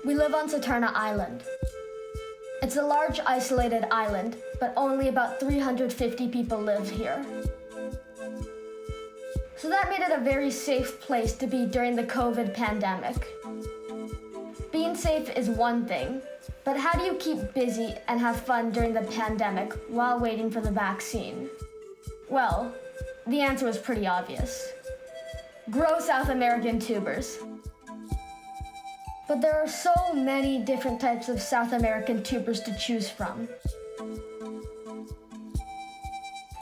We live on Saturna Island. It's a large isolated island, but only about 350 people live here. So that made it a very safe place to be during the COVID pandemic. Being safe is one thing, but how do you keep busy and have fun during the pandemic while waiting for the vaccine? Well, the answer was pretty obvious. Grow South American tubers. But there are so many different types of South American tubers to choose from.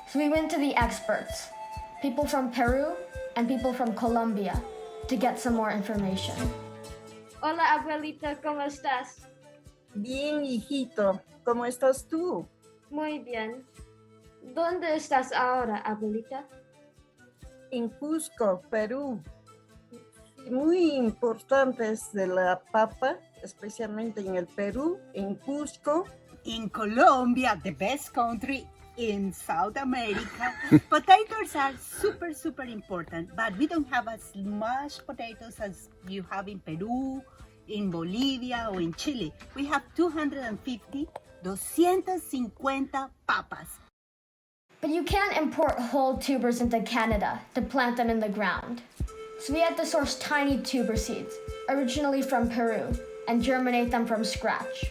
So we went to the experts, people from Peru and people from Colombia, to get some more information. Hola, abuelita, ¿cómo estás? Bien, hijito. ¿Cómo estás tú? Muy bien. ¿Dónde estás ahora, abuelita? En Cusco, Perú. Muy importantes de la papa, especialmente en el Perú, en Cusco. In Colombia, the best country in South America, potatoes are super important, but we don't have as much potatoes as you have in Peru, in Bolivia, or in Chile. We have 250 papas. But you can't import whole tubers into Canada to plant them in the ground. So we had to source tiny tuber seeds, originally from Peru, and germinate them from scratch.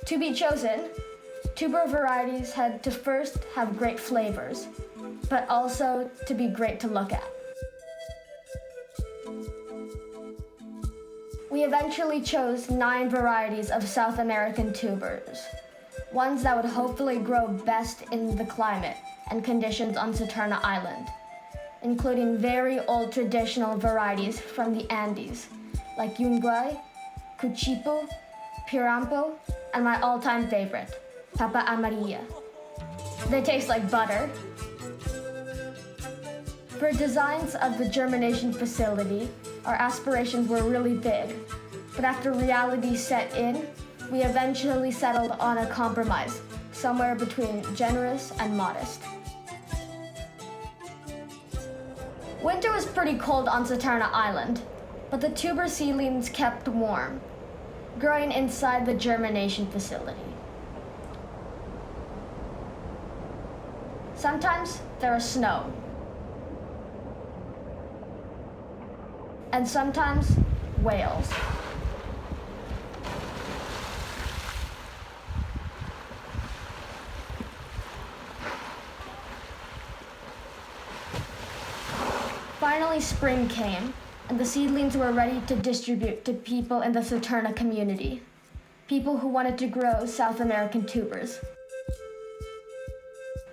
To be chosen, tuber varieties had to first have great flavors, but also to be great to look at. We eventually chose 9 varieties of South American tubers, ones that would hopefully grow best in the climate and conditions on Saturna Island, including very old traditional varieties from the Andes, like Yungay, Cuchipo, Pirampo, and my all-time favorite, Papa Amarilla. They taste like butter. For designs of the germination facility, our aspirations were really big, but after reality set in, we eventually settled on a compromise, somewhere between generous and modest. Winter was pretty cold on Saturna Island, but the tuber seedlings kept warm, growing inside the germination facility. Sometimes there is snow, and sometimes whales. Finally, spring came, and the seedlings were ready to distribute to people in the Saturna community, people who wanted to grow South American tubers.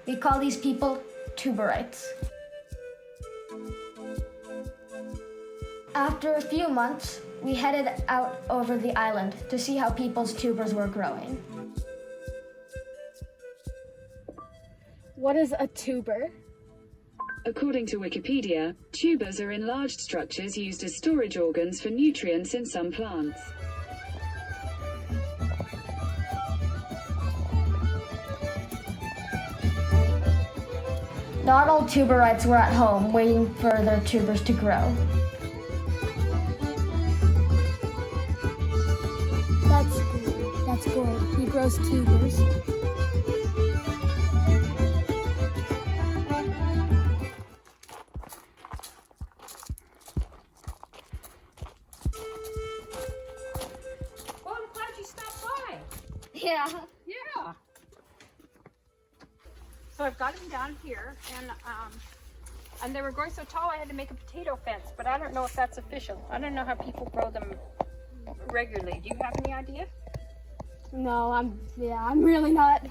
We call these people Tuberites. After a few months, we headed out over the island to see how people's tubers were growing. What is a tuber? According to Wikipedia, tubers are enlarged structures used as storage organs for nutrients in some plants. Not all Tuberites were at home waiting for their tubers to grow. That's good. He grows tubers. Yeah. Yeah. So I've got them down here, and they were growing so tall I had to make a potato fence, but I don't know if that's official. I don't know how people grow them regularly. Do you have any idea? No, I'm really not.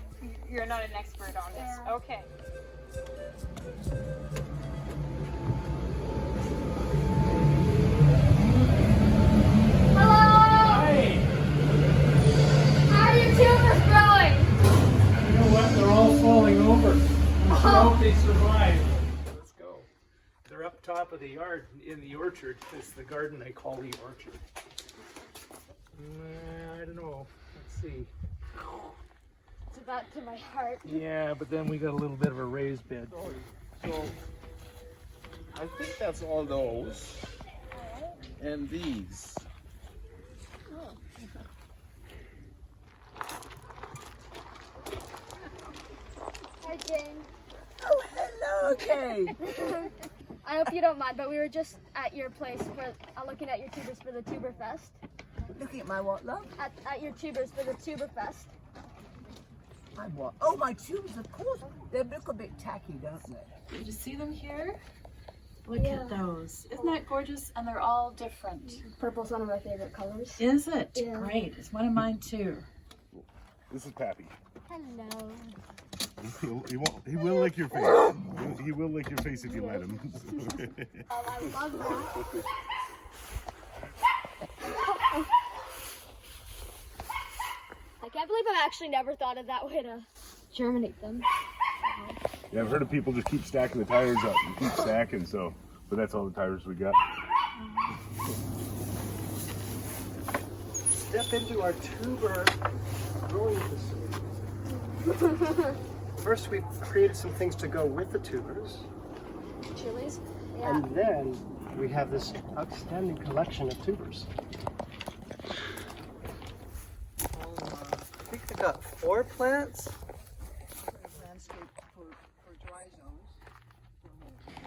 You're not an expert on this. Yeah. Okay. Hello! How are your tubers growing? You know what? They're all falling over. I hope they survive. Let's go. They're up top of the yard in the orchard. It's the garden I call the orchard. I don't know. Let's see. It's about to my heart. Yeah, but then we got a little bit of a raised bed. So I think that's all those. And these. Hi, Jane. Oh, hello, Kate. I hope you don't mind, but we were just at your place for looking at your tubers for the TuberFest. Looking at my what, love? At your tubers for the TuberFest. My what? Oh, my tubes, of course. They look a bit tacky, don't they? Did you see them here? Look at those. Isn't that gorgeous? And they're all different. Purple's one of my favorite colors. Is it? Yeah. Great. It's one of mine too. This is Pappy. Hello. He will lick your face. He will lick your face if you let him. Oh, I love that. I can't believe I've actually never thought of that way to germinate them. Yeah, I've heard of people just keep stacking the tires up and keep stacking, so, but that's all the tires we got. Step into our tuber growing facility. First, we've created some things to go with the tubers. Chilies? Yeah. And then we have this outstanding collection of tubers. I think they got 4 plants.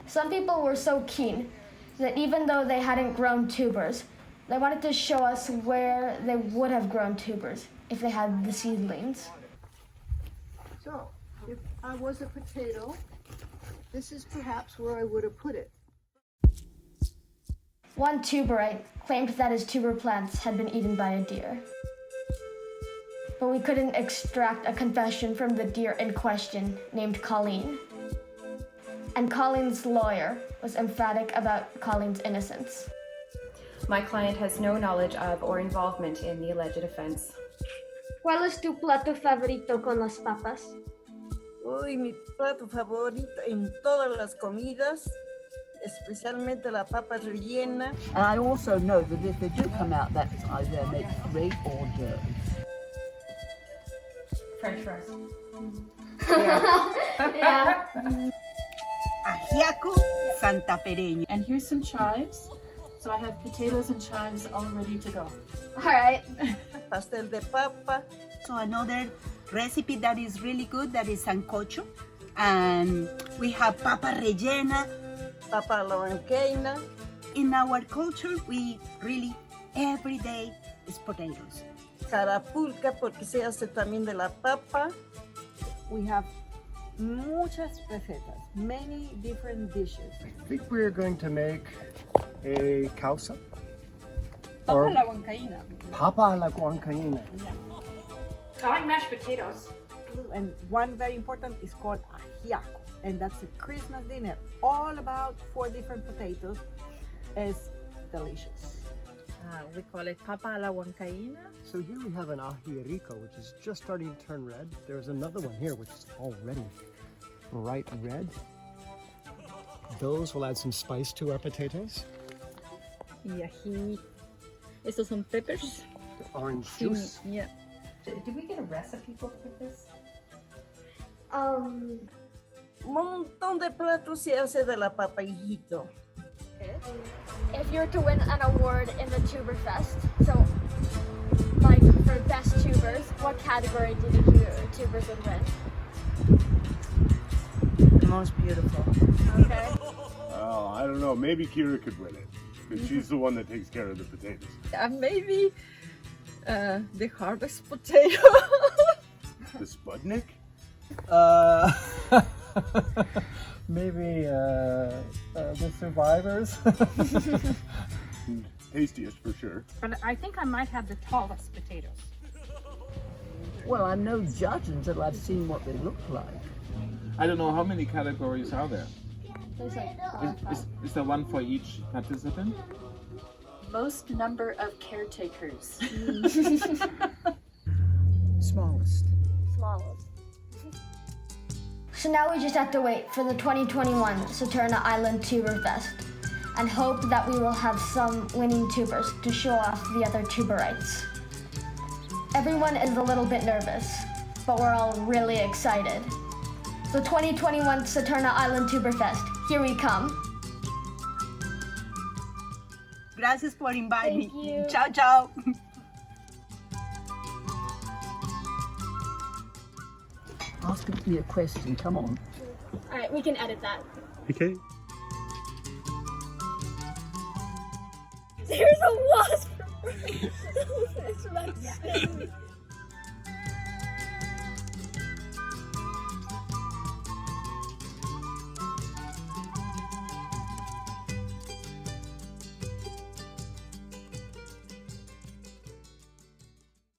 Some people were so keen that even though they hadn't grown tubers, they wanted to show us where they would have grown tubers if they had the seedlings. So, if I was a potato, this is perhaps where I would have put it. One Tuberite claimed that his tuber plants had been eaten by a deer. But we couldn't extract a confession from the deer in question, named Colleen. And Colleen's lawyer was emphatic about Colleen's innocence. My client has no knowledge of or involvement in the alleged offense. ¿Cuál es tu plato favorito con las papas? Uy, mi plato favorito en todas las comidas, especialmente la papa rellena. And I also know that if they do come out that size, they make great hors d'oeuvres. French fries. Yeah. Ajiaco santafereño. And here's some chives. So I have potatoes and chives all ready to go. All right. Pastel de papa. So another recipe that is really good, that is sancocho. And we have papa rellena. Papa a la huancaína. In our culture, we really, every day is potatoes. Carapulca, porque se hace también de la papa. We have muchas recetas, many different dishes. I think we're going to make a causa. Papa a la huancaína. Papa a la huancaína. I like mashed potatoes. And one very important is called ajiaco. And that's a Christmas dinner, all about 4 different potatoes. It's delicious. We call it papa a la huancaína. So here we have an ají rico, which is just starting to turn red. There's another one here, which is already bright red. Those will add some spice to our potatoes. Y ají. Estos son peppers. The orange juice. Yeah. Did we get a recipe book with this? Montón de platos se hace de la papa, hijito. If you were to win an award in the TuberFest, so like for best tubers, what category do you think your tubers would win? The most beautiful. Okay. Oh, I don't know. Maybe Kira could win it. Because she's the one that takes care of the potatoes. Maybe the harvest potato. The Sputnik? Maybe the survivors. Tastiest for sure. But I think I might have the tallest potatoes. Well, I'm no judge until I've seen what they look like. I don't know how many categories are there. There's like Is there one for each participant? Most number of caretakers. Smallest. smallest. So now we just have to wait for the 2021 Saturna Island TuberFest and hope that we will have some winning tubers to show off the other Tuberites. Everyone is a little bit nervous, but we're all really excited. The 2021 Saturna Island TuberFest, here we come. Gracias por inviting Thank me. you. Ciao, ciao. Ask me a question, come on. All right, we can edit that. Okay. There's a wasp. That's what I'm saying.